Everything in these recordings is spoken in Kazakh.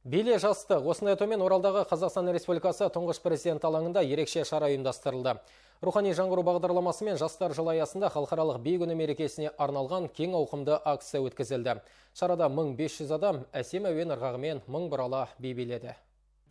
Беле жастық. Осындай төмен Оралдағы Қазақстан Республикасы тұңғыш президент алаңында ерекше шара ұйымдастырылды. Рухани жаңғыру бағдарламасы мен жастар жылы аясында халықаралық би күні мерекесіне арналған кең ауқымды акция өткізілді. Шарада 1500 адам әсем әуен ырғағымен мың бұрала би биледі.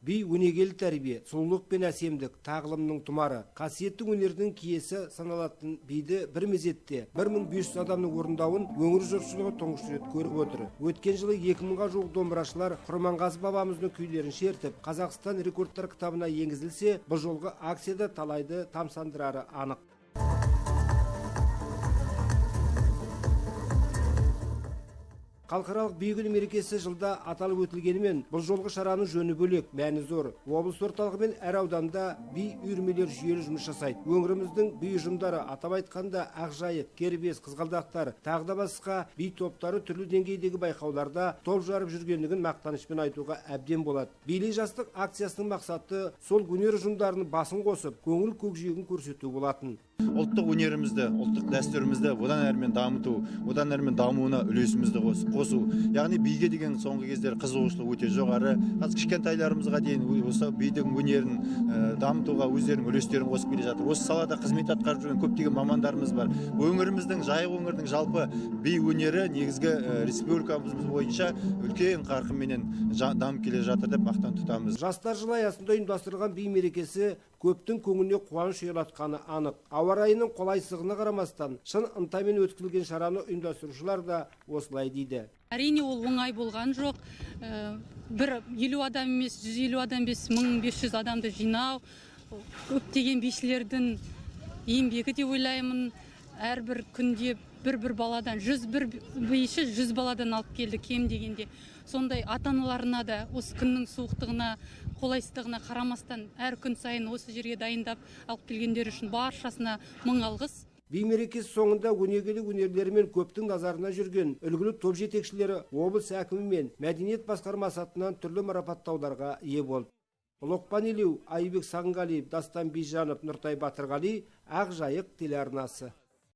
Би өнегелі тәрбие, сұлулық пен әсемдік, тағылымның тұмары, қасиетті өнердің киесі саналатын биді бір мезетте 1500 адамның орындауын өңір жұртшылығы тұңғыш рет көріп отыр. Өткен жылы 2000-ға жуық домбырашылар Құрманғазы бабамыздың күйлерін шертіп, Қазақстан рекордтар кітабына енгізілсе, бұл жолғы акцияда талайды тамсандырары анық. Халықаралық би күні мерекесі жылда аталып өтілгенімен, бұл жолғы шараның жөні бөлек, мәні зор. Облыс орталығы мен әр ауданда би үйірмелер жүйелі жұмыс жасайды. Өңіріміздің би ұжымдары, атап айтқанда Ақжайық, Кербез, Қызғалдақтар, тағы да басқа би топтары түрлі деңгейдегі байқауларда топ жарып жүргендігін мақтанышпен айтуға әбден болады. Беле жастық акциясының мақсаты сол өнер ұжымдарының басын қосып, көңіл көкжиегін көрсету болатын. Ұлттық өнерімізді, ұлттық дәстүрімізді одан әрмен дамыту, одан әрмен дамуына үлесімізді қосу. Яғни биге деген соңғы кездері қызығушылық өте жоғары. Қазір кішкентайларымызға дейін осы бидің өнерін дамытуға өздерінің үлестерін қосып келе жатыр. Осы салада қызмет атқарып жүрген көптеген мамандарымыз бар. Өңіріміздің, Жайық өңірінің жалпы би өнері негізгі республикамыз бойынша үлкен қарқынменен дамып келе жатыр деп мақтан тұтамыз. Жастар жылы аясында ұйымдастырылған би мерекесі көптің көңіліне қуаныш ұялатқаны анық. Ауа райының қолайсыздығына қарамастан, шын ынтамен өткізілген шараны ұйымдастырушылар да осылай дейді. Әрине ол оңай болған жоқ. Бір 50 адам емес, 150 адам емес, 1500 адамды жинау, көптеген бишілердің еңбегі деп ойлаймын. Әрбір күнде бір баладан 101 биші 100 баладан алып келді кем дегенде. Сондай ата-аналарына да осы күннің суықтығына, қолайсыздығына қарамастан әр күн сайын осы жерге дайындап алып келгендер үшін баршасына мың алғыс. Би мерекесі соңында өнегелі өнерлерімен көптің назарына жүрген үлгілі топ жетекшілері облыс әкімі мен мәдениет басқармасы атынан түрлі марапаттауларға ие болды. Лоқпан Елеу, Айбек Сағынғалиев, Дастан Бижанов, Нұртай Батырғали, Ақжайық телеарнасы.